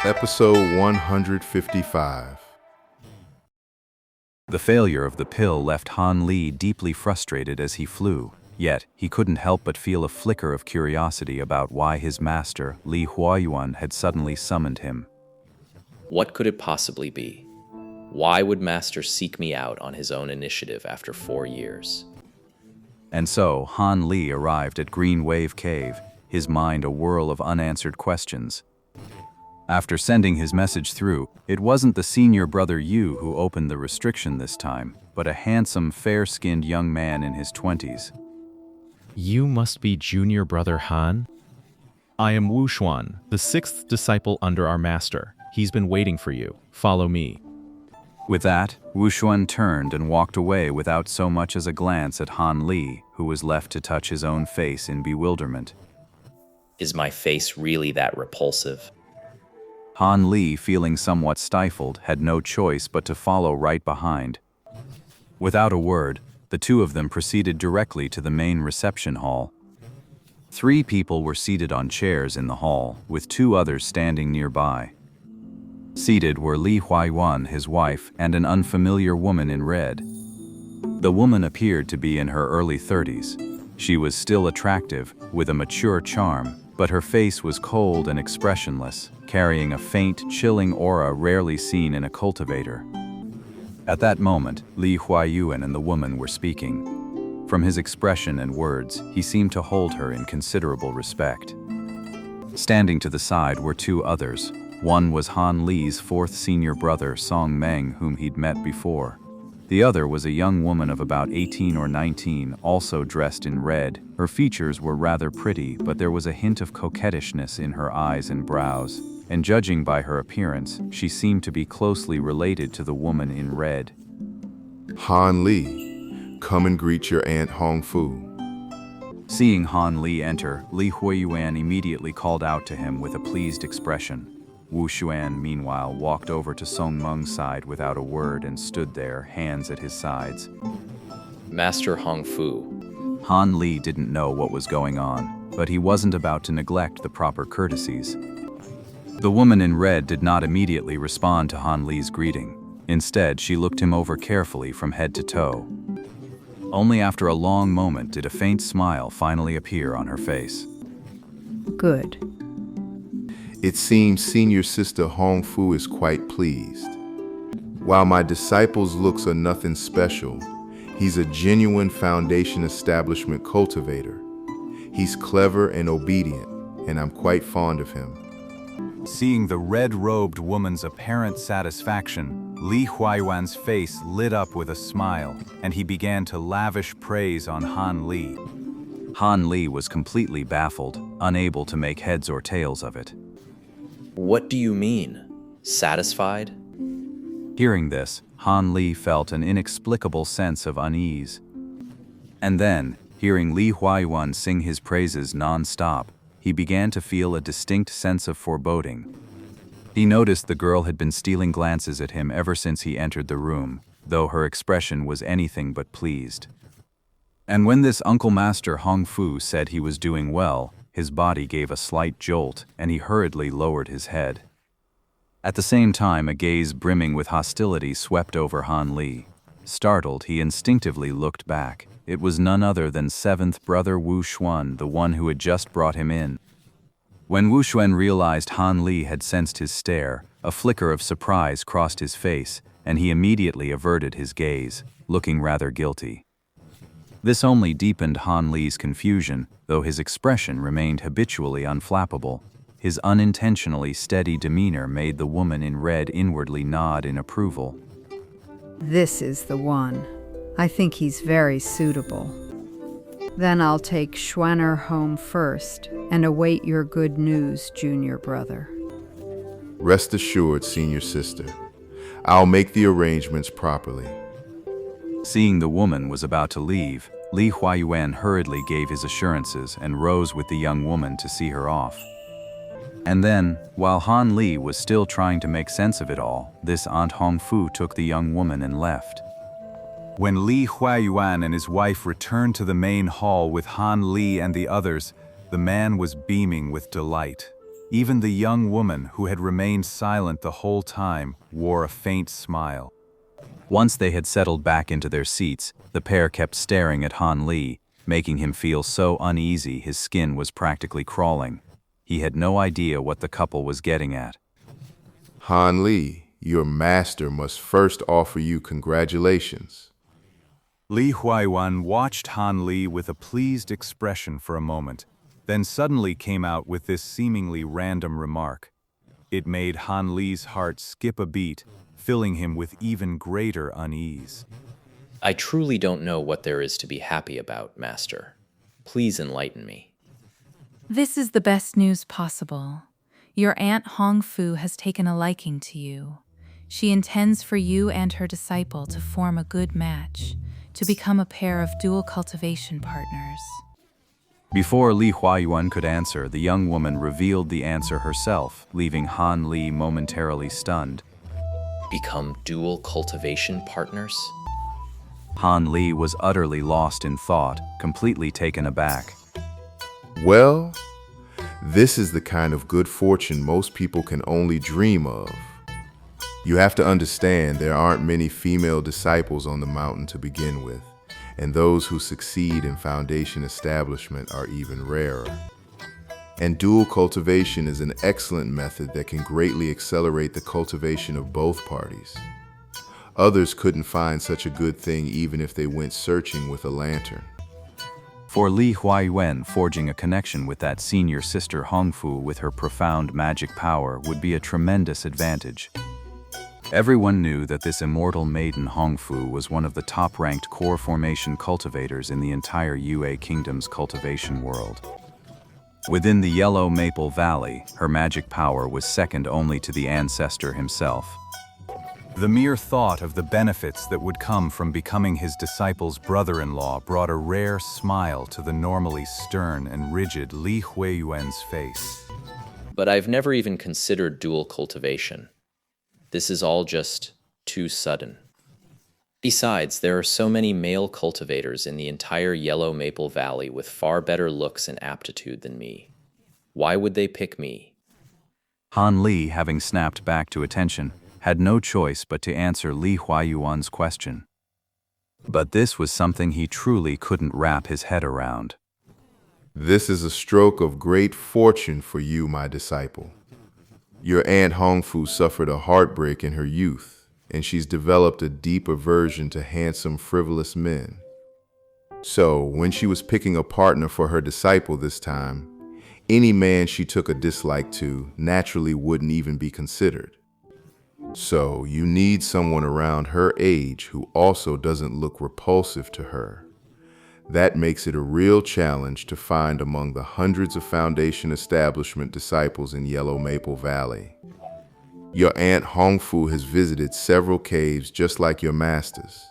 Episode 155. The failure of the pill left Han Li deeply frustrated as he flew, yet he couldn't help but feel a flicker of curiosity about why his master, Li Huayuan, had suddenly summoned him. What could it possibly be? Why would Master seek me out on his own initiative after 4 years? And so Han Li arrived at Green Wave Cave, his mind a whirl of unanswered questions. After sending his message through, it wasn't the senior brother Yu who opened the restriction this time, but a handsome, fair-skinned young man in his 20s. You must be junior brother Han? I am Wu Xuan, the 6th disciple under our master. He's been waiting for you. Follow me. With that, Wu Xuan turned and walked away without so much as a glance at Han Li, who was left to touch his own face in bewilderment. Is my face really that repulsive? Han Li, feeling somewhat stifled, had no choice but to follow right behind. Without a word, the two of them proceeded directly to the main reception hall. 3 people were seated on chairs in the hall, with 2 others standing nearby. Seated were Li Huayuan, his wife, and an unfamiliar woman in red. The woman appeared to be in her early 30s. She was still attractive, with a mature charm, but her face was cold and expressionless, carrying a faint, chilling aura rarely seen in a cultivator. At that moment, Li Huayuan and the woman were speaking. From his expression and words, he seemed to hold her in considerable respect. Standing to the side were 2 others. One was Han Li's 4th senior brother, Song Meng, whom he'd met before. The other was a young woman of about 18 or 19, also dressed in red. Her features were rather pretty, but there was a hint of coquettishness in her eyes and brows, and judging by her appearance, she seemed to be closely related to the woman in red. Han Li, come and greet your Aunt Hong Fu. Seeing Han Li enter, Li Huayuan immediately called out to him with a pleased expression. Wu Xuan, meanwhile, walked over to Song Meng's side without a word and stood there, hands at his sides. Master Hong Fu. Han Li didn't know what was going on, but he wasn't about to neglect the proper courtesies. The woman in red did not immediately respond to Han Li's greeting. Instead, she looked him over carefully from head to toe. Only after a long moment did a faint smile finally appear on her face. Good. It seems Senior Sister Hong Fu is quite pleased. While my disciple's looks are nothing special, he's a genuine foundation establishment cultivator. He's clever and obedient, and I'm quite fond of him. Seeing the red-robed woman's apparent satisfaction, Li Huayuan's face lit up with a smile, and he began to lavish praise on Han Li. Han Li was completely baffled, unable to make heads or tails of it. What do you mean? Satisfied? Hearing this, Han Li felt an inexplicable sense of unease. And then, hearing Li Huayuan sing his praises non-stop, he began to feel a distinct sense of foreboding. He noticed the girl had been stealing glances at him ever since he entered the room, though her expression was anything but pleased. And when this Uncle Master Hong Fu said he was doing well, his body gave a slight jolt, and he hurriedly lowered his head. At the same time, a gaze brimming with hostility swept over Han Li. Startled, he instinctively looked back. It was none other than 7th brother Wu Xuan, the one who had just brought him in. When Wu Xuan realized Han Li had sensed his stare, a flicker of surprise crossed his face, and he immediately averted his gaze, looking rather guilty. This only deepened Han Li's confusion, though his expression remained habitually unflappable. His unintentionally steady demeanor made the woman in red inwardly nod in approval. This is the one. I think he's very suitable. Then I'll take Xuaner home first and await your good news, junior brother. Rest assured, Senior Sister. I'll make the arrangements properly. Seeing the woman was about to leave, Li Huayuan hurriedly gave his assurances and rose with the young woman to see her off. And then, while Han Li was still trying to make sense of it all, this Aunt Hong Fu took the young woman and left. When Li Huayuan and his wife returned to the main hall with Han Li and the others, the man was beaming with delight. Even the young woman, who had remained silent the whole time, wore a faint smile. Once they had settled back into their seats, the pair kept staring at Han Li, making him feel so uneasy his skin was practically crawling. He had no idea what the couple was getting at. Han Li, your master must first offer you congratulations. Li Huaiyuan watched Han Li with a pleased expression for a moment, then suddenly came out with this seemingly random remark. It made Han Li's heart skip a beat, filling him with even greater unease. I truly don't know what there is to be happy about, Master. Please enlighten me. This is the best news possible. Your Aunt Hong Fu has taken a liking to you. She intends for you and her disciple to form a good match, to become a pair of dual cultivation partners. Before Li Huaiyuan could answer, the young woman revealed the answer herself, leaving Han Li momentarily stunned. Become dual cultivation partners? Han Li was utterly lost in thought, completely taken aback. Well, this is the kind of good fortune most people can only dream of. You have to understand there aren't many female disciples on the mountain to begin with, and those who succeed in foundation establishment are even rarer. And dual cultivation is an excellent method that can greatly accelerate the cultivation of both parties. Others couldn't find such a good thing even if they went searching with a lantern. For Li Huaiyuan, forging a connection with that senior sister Hong Fu with her profound magic power would be a tremendous advantage. Everyone knew that this immortal maiden Hong Fu was one of the top-ranked core formation cultivators in the entire Yue Kingdom's cultivation world. Within the Yellow Maple Valley, her magic power was second only to the ancestor himself. The mere thought of the benefits that would come from becoming his disciple's brother-in-law brought a rare smile to the normally stern and rigid Li Huaiyuan's face. But I've never even considered dual cultivation. This is all just too sudden. Besides, there are so many male cultivators in the entire Yellow Maple Valley with far better looks and aptitude than me. Why would they pick me? Han Li, having snapped back to attention, had no choice but to answer Li Huaiyuan's question. But this was something he truly couldn't wrap his head around. This is a stroke of great fortune for you, my disciple. Your Aunt Hong Fu suffered a heartbreak in her youth, and she's developed a deep aversion to handsome, frivolous men. So, when she was picking a partner for her disciple this time, any man she took a dislike to naturally wouldn't even be considered. So, you need someone around her age who also doesn't look repulsive to her. That makes it a real challenge to find among the hundreds of foundation establishment disciples in Yellow Maple Valley. Your Aunt Hong Fu has visited several caves just like your master's,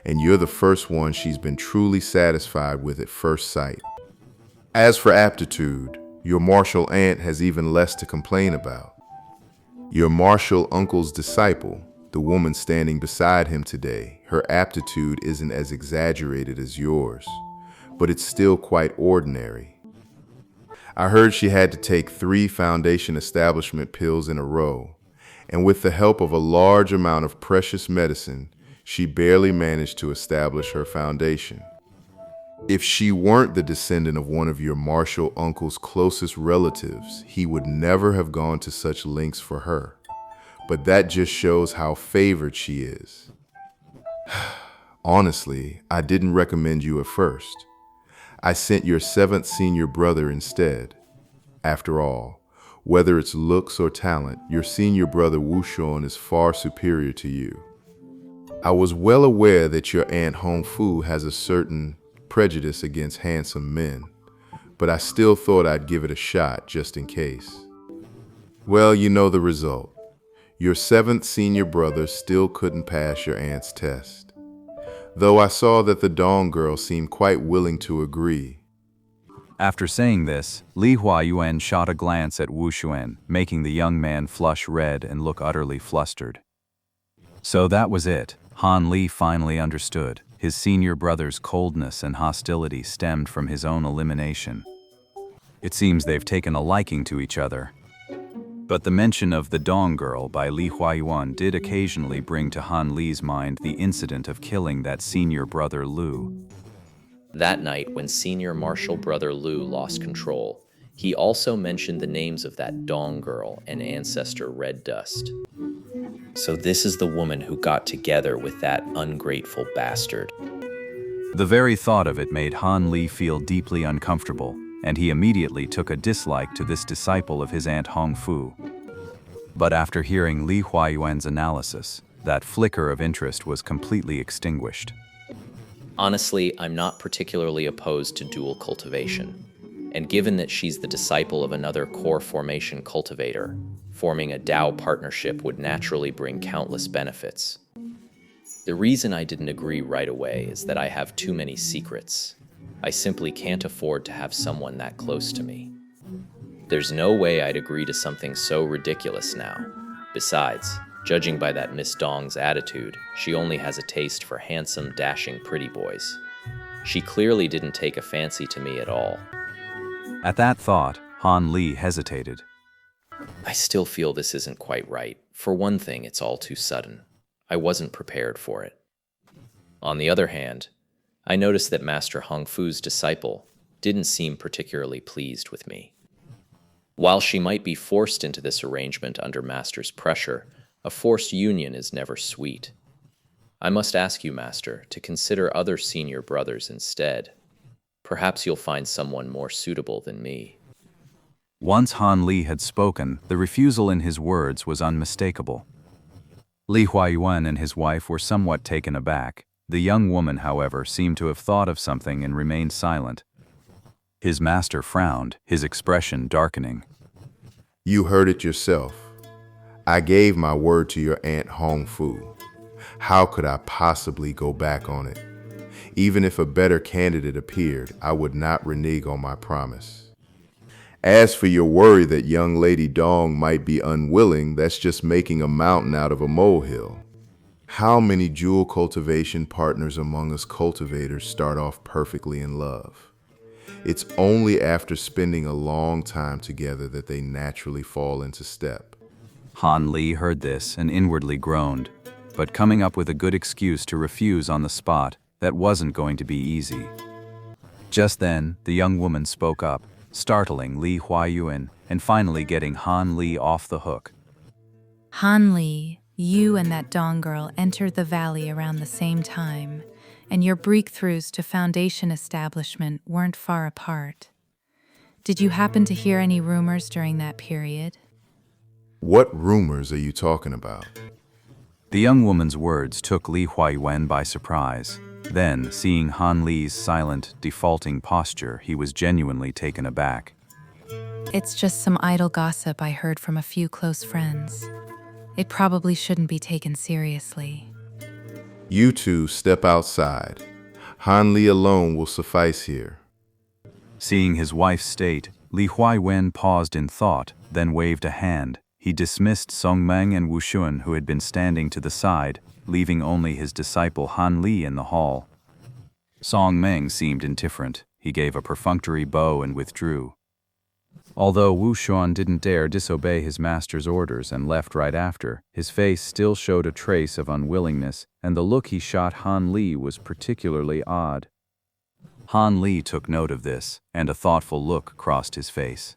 and you're the first one she's been truly satisfied with at first sight. As for aptitude, your martial aunt has even less to complain about. Your martial uncle's disciple, the woman standing beside him today, her aptitude isn't as exaggerated as yours, but it's still quite ordinary. I heard she had to take 3 foundation establishment pills in a row, and with the help of a large amount of precious medicine, she barely managed to establish her foundation. If she weren't the descendant of one of your martial uncle's closest relatives, he would never have gone to such lengths for her. But that just shows how favored she is. Honestly, I didn't recommend you at first. I sent your 7th senior brother instead. After all, whether it's looks or talent, your senior brother Wushun is far superior to you. I was well aware that your Aunt Hong Fu has a certain prejudice against handsome men, but I still thought I'd give it a shot just in case. Well, you know the result. Your 7th senior brother still couldn't pass your aunt's test, though I saw that the Dong girl seemed quite willing to agree. After saying this, Li Huaiyuan shot a glance at Wu Xuan, making the young man flush red and look utterly flustered. So that was it. Han Li finally understood. His senior brother's coldness and hostility stemmed from his own elimination. It seems they've taken a liking to each other. But the mention of the Dong girl by Li Huayuan did occasionally bring to Han Li's mind the incident of killing that senior brother Lu. That night, when senior martial brother Lu lost control, he also mentioned the names of that Dong girl and ancestor Red Dust. So this is the woman who got together with that ungrateful bastard. The very thought of it made Han Li feel deeply uncomfortable, and he immediately took a dislike to this disciple of his Aunt Hong Fu. But after hearing Li Huayuan's analysis, that flicker of interest was completely extinguished. Honestly, I'm not particularly opposed to dual cultivation. And given that she's the disciple of another core formation cultivator, forming a Dao partnership would naturally bring countless benefits. The reason I didn't agree right away is that I have too many secrets. I simply can't afford to have someone that close to me. There's no way I'd agree to something so ridiculous now. Besides, judging by that Miss Dong's attitude, she only has a taste for handsome, dashing pretty boys. She clearly didn't take a fancy to me at all. At that thought, Han Li hesitated. I still feel this isn't quite right. For one thing, it's all too sudden. I wasn't prepared for it. On the other hand, I noticed that Master Hong Fu's disciple didn't seem particularly pleased with me. While she might be forced into this arrangement under Master's pressure, a forced union is never sweet. I must ask you, Master, to consider other senior brothers instead. Perhaps you'll find someone more suitable than me. Once Han Li had spoken, the refusal in his words was unmistakable. Li Huayuan and his wife were somewhat taken aback. The young woman, however, seemed to have thought of something and remained silent. His master frowned, his expression darkening. You heard it yourself. I gave my word to your Aunt Hong Fu. How could I possibly go back on it? Even if a better candidate appeared, I would not renege on my promise. As for your worry that young Lady Dong might be unwilling, that's just making a mountain out of a molehill. How many jewel cultivation partners among us cultivators start off perfectly in love? It's only after spending a long time together that they naturally fall into step. Han Li heard this and inwardly groaned, but coming up with a good excuse to refuse on the spot, that wasn't going to be easy. Just then, the young woman spoke up, startling Li Huayuan and finally getting Han Li off the hook. Han Li, you and that Dong girl entered the valley around the same time, and your breakthroughs to foundation establishment weren't far apart. Did you happen to hear any rumors during that period? What rumors are you talking about? The young woman's words took Li Huayuan by surprise. Then, seeing Han Li's silent, defaulting posture, he was genuinely taken aback. It's just some idle gossip I heard from a few close friends. It probably shouldn't be taken seriously. You two step outside. Han Li alone will suffice here. Seeing his wife's state, Li Huayuan paused in thought, then waved a hand. He dismissed Song Meng and Wu Shun, who had been standing to the side, leaving only his disciple Han Li in the hall. Song Meng seemed indifferent. He gave a perfunctory bow and withdrew. Although Wu Shun didn't dare disobey his master's orders and left right after, his face still showed a trace of unwillingness, and the look he shot Han Li was particularly odd. Han Li took note of this, and a thoughtful look crossed his face.